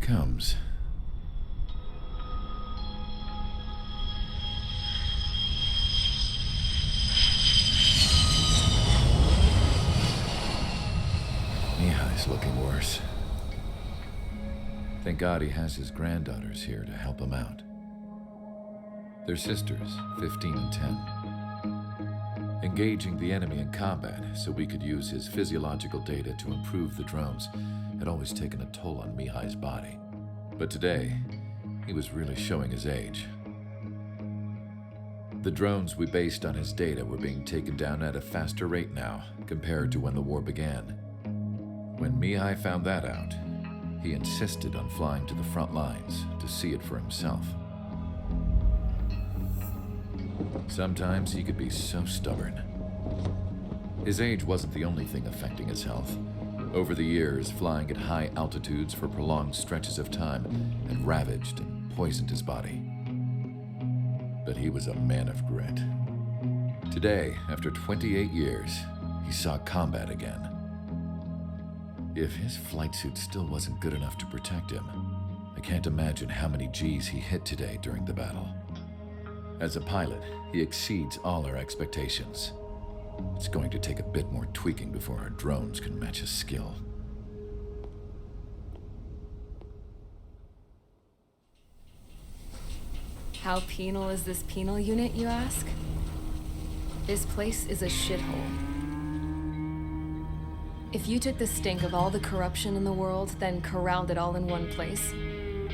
comes. Mihai's looking worse. Thank God he has his granddaughters here to help him out. They're sisters, 15 and 10. Engaging the enemy in combat so we could use his physiological data to improve the drones had always taken a toll on Mihai's body. But today, he was really showing his age. The drones we based on his data were being taken down at a faster rate now compared to when the war began. When Mihai found that out, he insisted on flying to the front lines to see it for himself. Sometimes he could be so stubborn. His age wasn't the only thing affecting his health. Over the years, flying at high altitudes for prolonged stretches of time had ravaged and poisoned his body. But he was a man of grit. Today, after 28 years, he saw combat again. If his flight suit still wasn't good enough to protect him, I can't imagine how many Gs he hit today during the battle. As a pilot, he exceeds all our expectations. It's going to take a bit more tweaking before our drones can match his skill. How penal is this penal unit, you ask? This place is a shithole. If you took the stink of all the corruption in the world, then corralled it all in one place,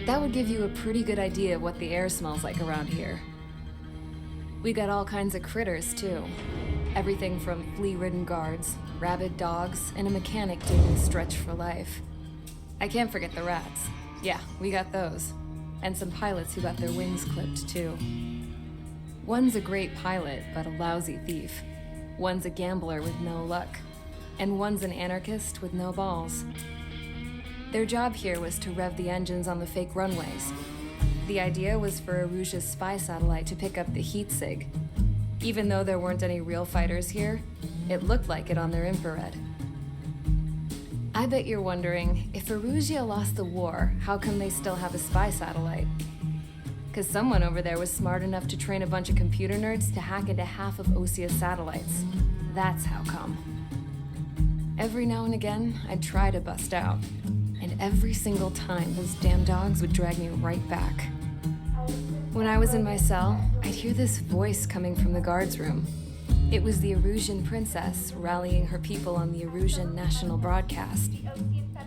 that would give you a pretty good idea of what the air smells like around here. We got all kinds of critters, too. Everything from flea-ridden guards, rabid dogs, and a mechanic taking stretch for life. I can't forget the rats. Yeah, we got those. And some pilots who got their wings clipped, too. One's a great pilot, but a lousy thief. One's a gambler with no luck. And one's an anarchist with no balls. Their job here was to rev the engines on the fake runways. The idea was for Aruja's spy satellite to pick up the heat sig. Even though there weren't any real fighters here, it looked like it on their infrared. I bet you're wondering, if Aruja lost the war, how come they still have a spy satellite? Because someone over there was smart enough to train a bunch of computer nerds to hack into half of Osia's satellites. That's how come. Every now and again, I'd try to bust out. And every single time, those damn dogs would drag me right back. When I was in my cell, I'd hear this voice coming from the guards room. It was the Arusian princess rallying her people on the Arusian national broadcast.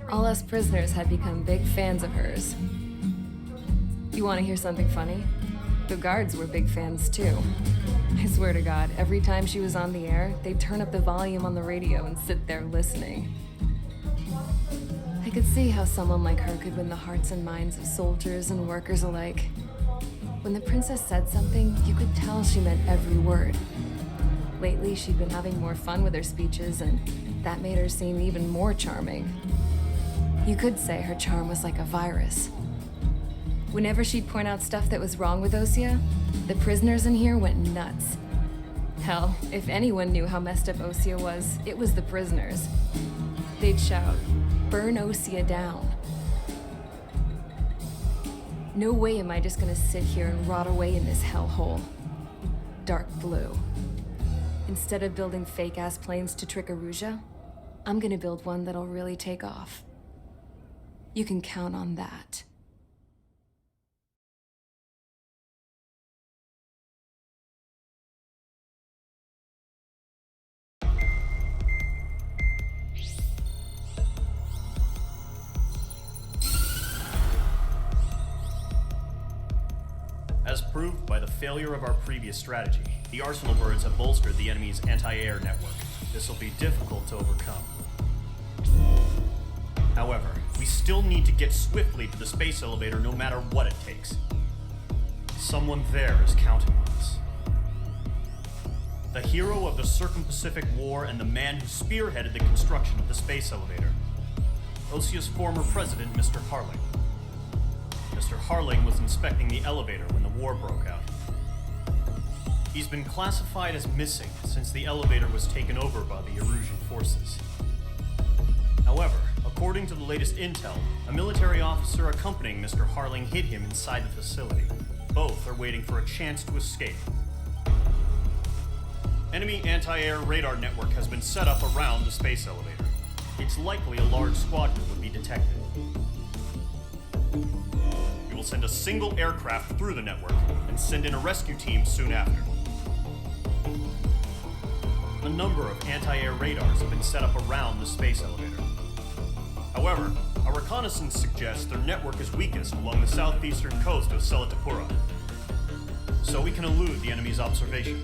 All us prisoners had become big fans of hers. You want to hear something funny? The guards were big fans too. I swear to God, every time she was on the air, they'd turn up the volume on the radio and sit there listening. I could see how someone like her could win the hearts and minds of soldiers and workers alike. When the princess said something, you could tell she meant every word. Lately, she'd been having more fun with her speeches, and that made her seem even more charming. You could say her charm was like a virus. Whenever she'd point out stuff that was wrong with Osia, the prisoners in here went nuts. Hell, if anyone knew how messed up Osia was, it was the prisoners. They'd shout, "Burn Osia down." No way am I just gonna sit here and rot away in this hellhole. Dark blue. Instead of building fake-ass planes to trick Aruja, I'm gonna build one that'll really take off. You can count on that. As proved by the failure of our previous strategy, the Arsenal birds have bolstered the enemy's anti-air network. This will be difficult to overcome. However, we still need to get swiftly to the space elevator no matter what it takes. Someone there is counting on us. The hero of the Circum-Pacific War and the man who spearheaded the construction of the space elevator. Osia's former president, Mr. Harling. Mr. Harling was inspecting the elevator when the war broke out. He's been classified as missing since the elevator was taken over by the Erusian forces. However, according According to the latest intel, a military officer accompanying Mr. Harling hid him inside the facility. Both are waiting for a chance to escape. Enemy anti-air radar network has been set up around the space elevator. It's likely a large squadron would be detected. We will send a single aircraft through the network and send in a rescue team soon after. A number of anti-air radars have been set up around the space elevator. However, our reconnaissance suggests their network is weakest along the southeastern coast of Selatapura, so we can elude the enemy's observation.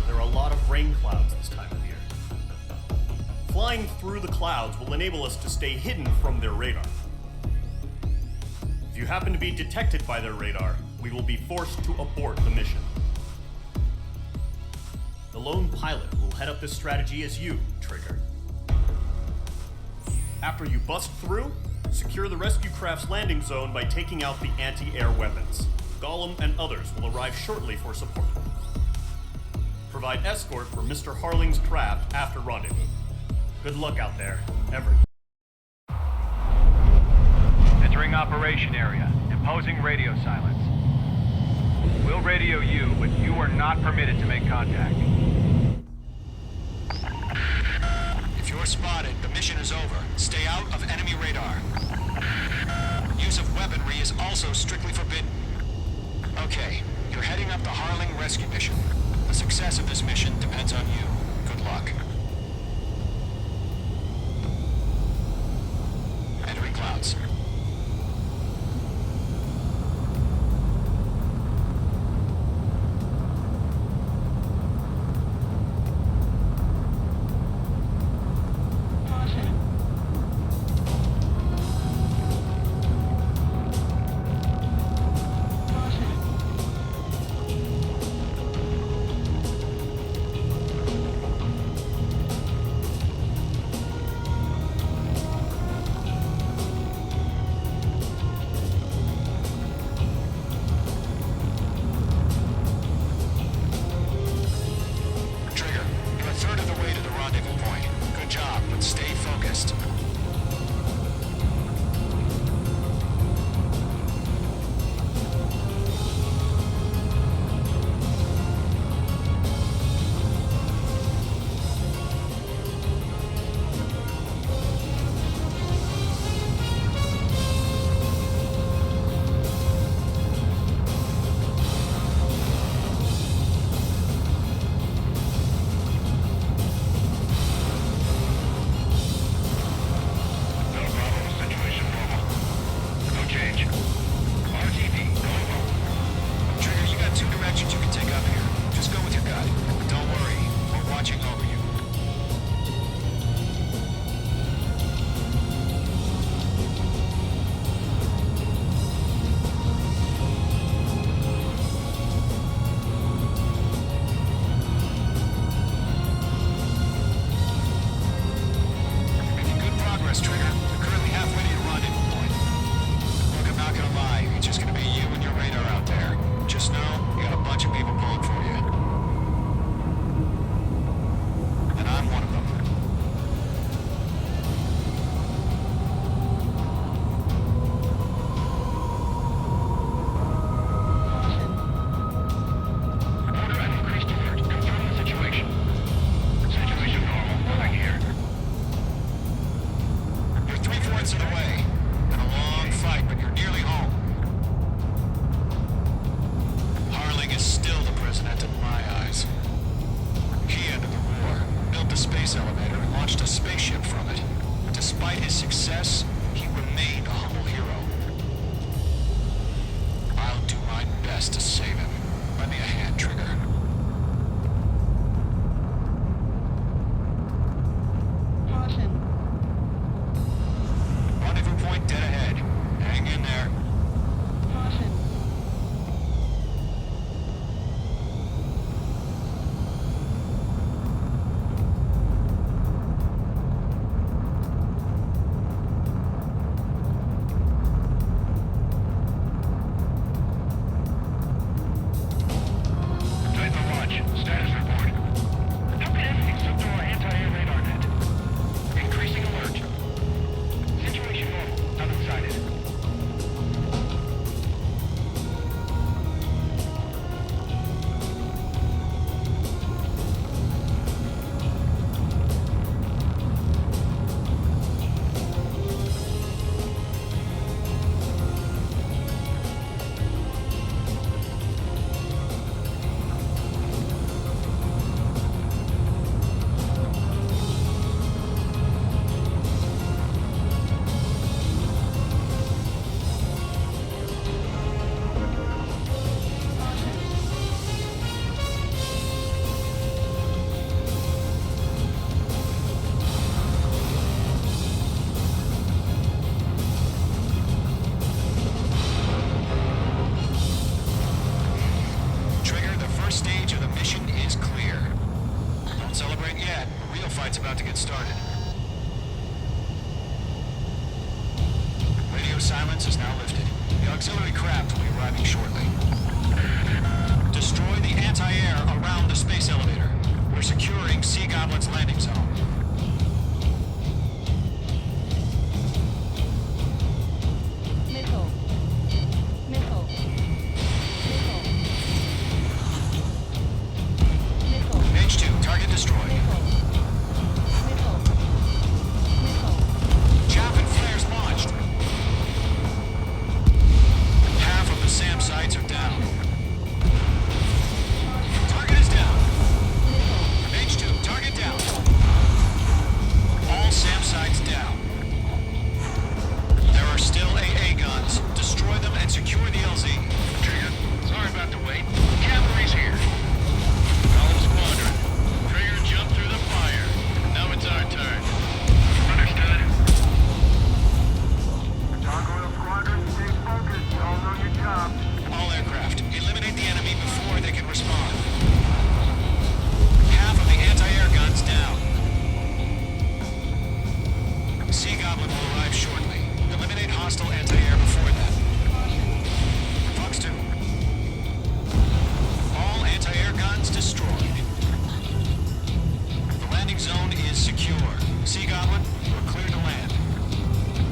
There are a lot of rain clouds this time of year. Flying through the clouds will enable us to stay hidden from their radar. If you happen to be detected by their radar, we will be forced to abort the mission. The lone pilot will head up this strategy as you, Trigger. After you bust through, secure the rescue craft's landing zone by taking out the anti-air weapons. Gollum and others will arrive shortly for support. Provide escort for Mr. Harling's craft after rendezvous. Good luck out there, everyone. Entering operation area. Imposing radio silence. We'll radio you, but you are not permitted to make contact. If you're spotted, the mission is over. Stay out of enemy radar. Use of weaponry is also strictly forbidden. Okay, you're heading up the Harling rescue mission. The success of this mission depends on you. Good luck. Entering clouds. radio silence is now lifted. The auxiliary craft will be arriving shortly. Destroy the anti-air around the space elevator. We're securing Sea Goblin's landing zone. Missile. Missile. Missile. Missile. Mage 2, target destroyed. Missile. Missile. Missile. Chaff and flares launched. Half of the SAM sites are down. Target is down. Mage 2, target down. All SAM sites down. There are still AA guns. Destroy them and secure the LZ. Trigger, sorry about the wait. Cavalry's here. All squadron. Trigger jumped through the fire. Now it's our turn. Understood. Gargoyle Squadron, stay focused. You all know your job. All aircraft, eliminate the enemy before they can respond. Half of the anti-air guns down. Sea Goblin will arrive shortly. Eliminate hostile anti-air before that. Fox 2. All anti-air guns destroyed. The landing zone is secure. Sea Goblin, you're clear to land.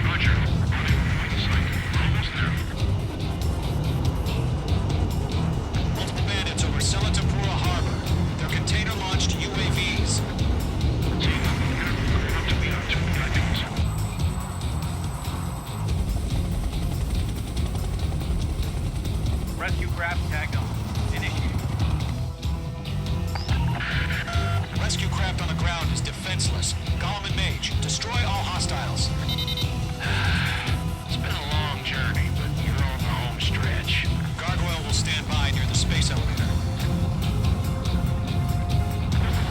Roger. Almost there. Multiple bandits over Selatapura Harbor. They're container-launched UAVs. Rescue craft tagged on. Initiate. Rescue craft on the ground is defenseless. Gollum and Mage, destroy all hostiles. It's been a long journey, but you're on the home stretch. Gargoyle will stand by near the space elevator.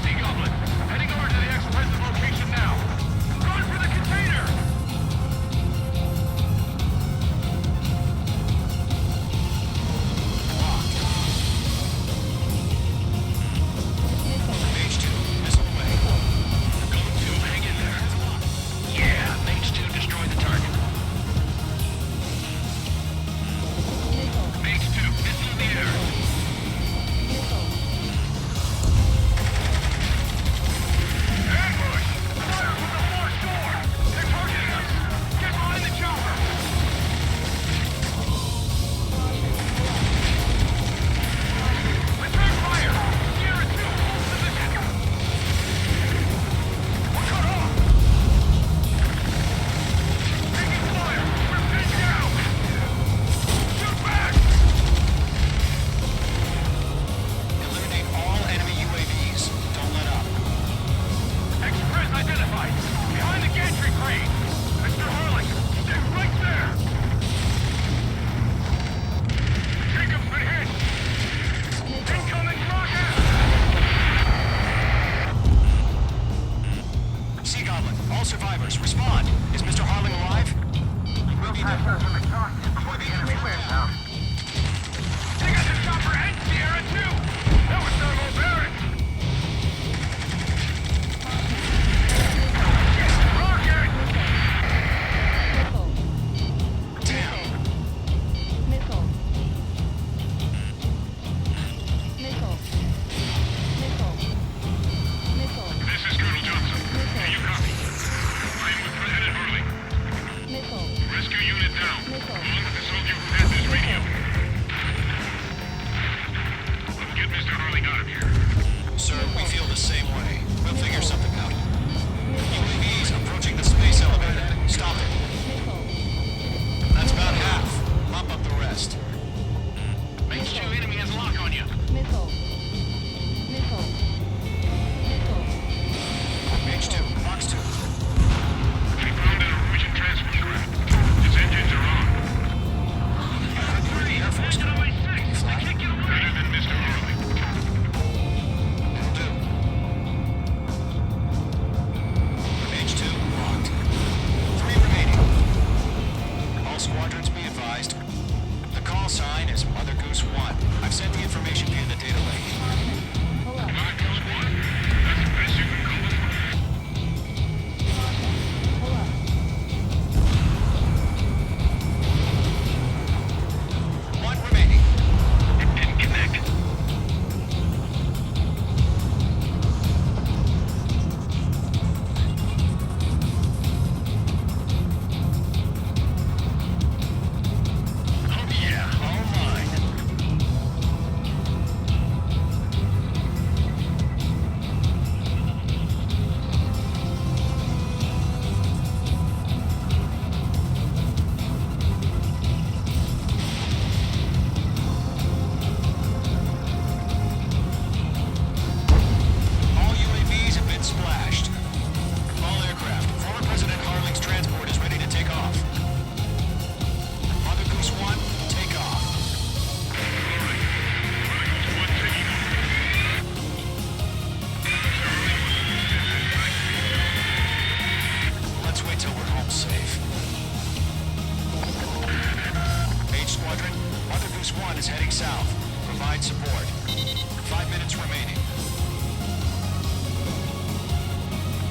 Sea Goblin, heading over to the explosive location now. Run for the container! Locked. Mage 2, missile away. Gold 2, hang in there. Yeah, Mage 2, destroy the target. Mage 2, missile in the air. Ambush! Fire from the fourth door! They're targeting us! Get behind the chopper! Return fire! Sierra 2, hold position! We're cut off! Taking fire! We're pinned down! Shoot back! Eliminate all enemy UAVs. Don't let up. Express identified! Behind the gantry crane! Mr. Harling, stay right there! Jacob's been hit! Incoming rocket! Sea Goblin, all survivors, respond. Is Mr. Harling alive? We'll pass us in the cockpit before the enemy wears out. They got the chopper and Sierra too! That was thermal barracks! Rocket! Damn. Missile. Missile. Missile. Missile. This is Colonel Johnson. Do you copy? I am with Lieutenant Harling. Missile. Rescue unit down. Missile. Along with the soldier who has this radio. Let's get Mr. Harling out of provide support. 5 minutes remaining.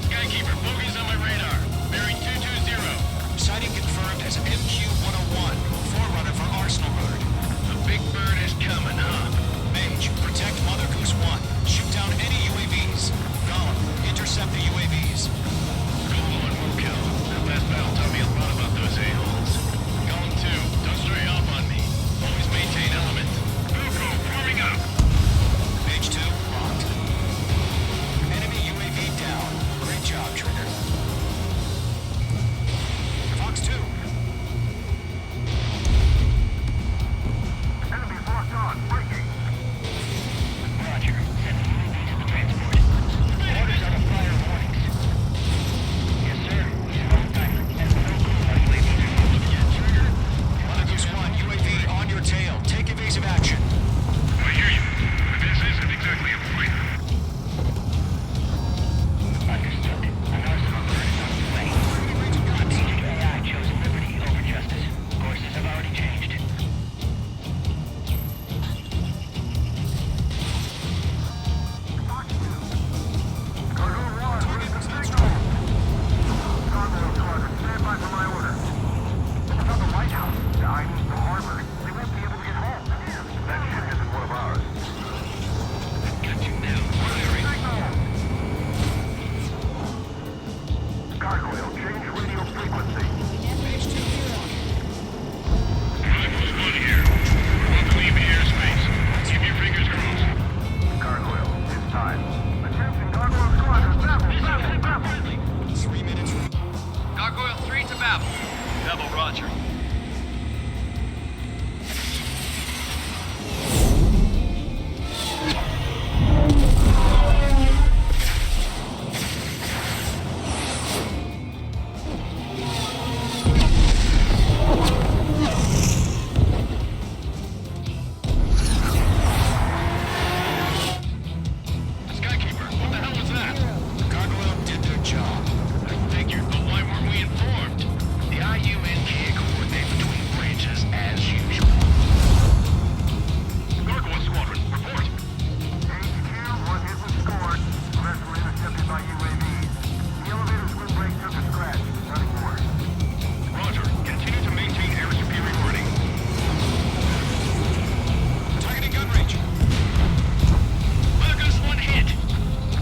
Skykeeper, bogeys on my radar. Bearing 220. Sighting confirmed as MQ-101, forerunner for Arsenal Bird. The big bird is coming, huh? Mage, protect Mother Goose 1. Shoot down any UAVs. Gollum, intercept the UAVs. Go on, we'll kill. That last battle taught me a lot about those a-holes. Golem 2, don't stray off on me. Always maintain element. Vuko, forming up. Mage 2, locked. Enemy UAV down. Great job, Trigger. Fox 2. Enemy locked on. Breaking. Roger. Send the UAV to the transport. Orders on the fire warnings. Yes, sir. Hold tight. And no clue how UAVs are used. Trigger. Mother Goose 1, UAV on your tail. Take evasive action. I hear you. This isn't exactly a fight. Understood. An arsenal bird is on its way. Agent AI chose liberty over justice. Courses have already changed. Cargo 1, read the signal. Cargo squadron, stand by for my order. It's not the White House. I need the harbor. They won't be able to get home. That ship isn't one of ours. Got you now. Firing. Gargoyle, change radio frequency. Rifles 1 here. We're about to leave the airspace. Keep your fingers crossed. Gargoyle, it's time. Attention, Gargoyle squadron, babble, babble, babble. 3 minutes. Gargoyle 3 to Babel. Babel, roger. Skykeeper, what the hell was that? Gargoyle did their job. I figured, but why weren't we informed? The IUN can't coordinate between branches as usual. Gargoyle Squadron, report. HQ, one hit was scored. The rest were intercepted by UAVs. The elevator's windbreak took a scratch. Nothing more. Roger. Continue to maintain air superiority. Targeting gun range. Mother Goose 1 hit.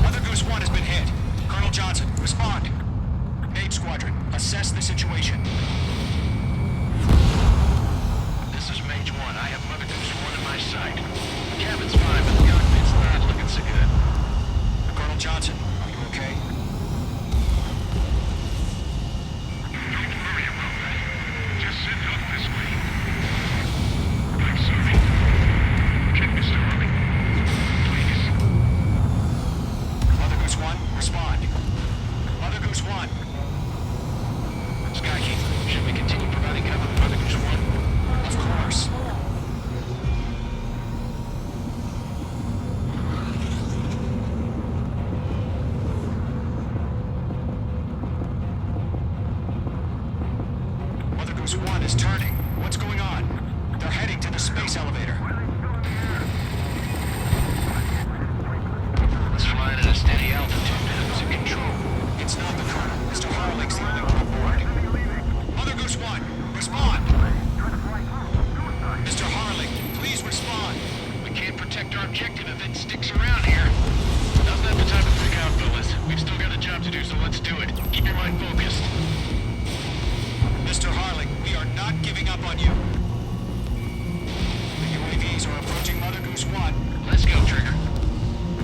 Mother Goose 1 has been hit. Colonel Johnson, respond. Mage Squadron, assess the situation. This is Mage 1. I have Mother Goose 1 in my sight. The cabin's fine, but the cockpit's not looking so good. Colonel Johnson, are you okay? Don't worry about that. Just send up this way. I'm sorry. Get Mr. Harley. Please. Mother Goose 1, respond. Mother Goose 1. Skykeeper, should we continue providing cover for Mother Goose 1? Of course. Mother Goose 1 is turning. What's going on? They're heading to the space elevator. It's flying at a steady altitude. Who's in control? It's not the Colonel. Mr. Harling's the only one on board. Mother Goose 1, respond! Mr. Harling, please respond. We can't protect our objective if it sticks around here. Doesn't have the time to freak out, fellas. We've still got a job to do, so let's do it. Keep your mind focused. Mr. Harling, we are not giving up on you. The UAVs are approaching Mother Goose 1. Let's go, Trigger.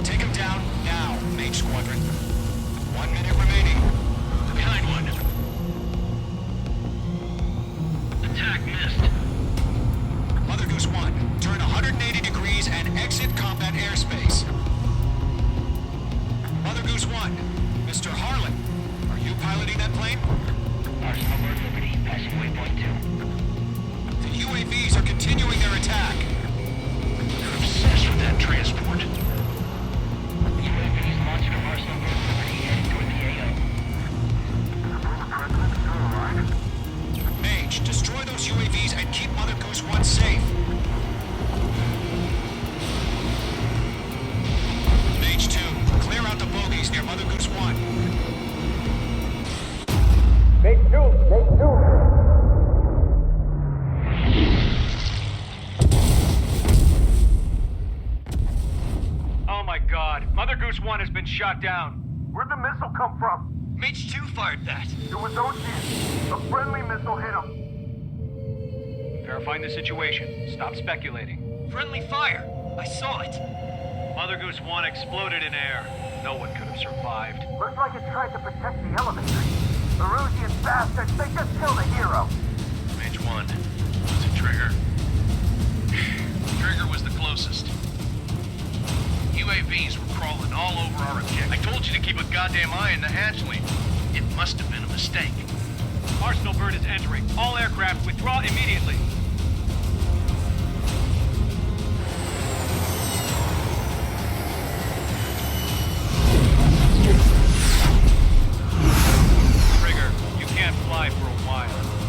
Take him down now, Mage Squadron. 1 minute remaining. Behind one. Attack missed. Mother Goose 1, turn 180 degrees and exit combat airspace. Mother Goose 1, Mr. Harlan, are you piloting that plane? Arsenal Bird Liberty, passing waypoint 2. The UAVs are continuing their attack. They're obsessed with that transport. UAVs launched from Arsenal Bird Liberty heading toward the AO. Mage, destroy those UAVs and keep Mother Goose 1 safe. shot down. Where'd the missile come from? Mage 2 fired that. It was Ocean. A friendly missile hit him. Verifying the situation. Stop speculating. Friendly fire. I saw it. Mother Goose 1 exploded in air. No one could have survived. Looks like it tried to protect the elevator. The Rusian bastards, they just killed a hero. Mage 1. Was it Trigger? Trigger was the closest. UAVs were crawling all over our objective. I told you to keep a goddamn eye in the hatchling. It must have been a mistake. Arsenal bird is entering. All aircraft withdraw immediately. Trigger, you can't fly for a while.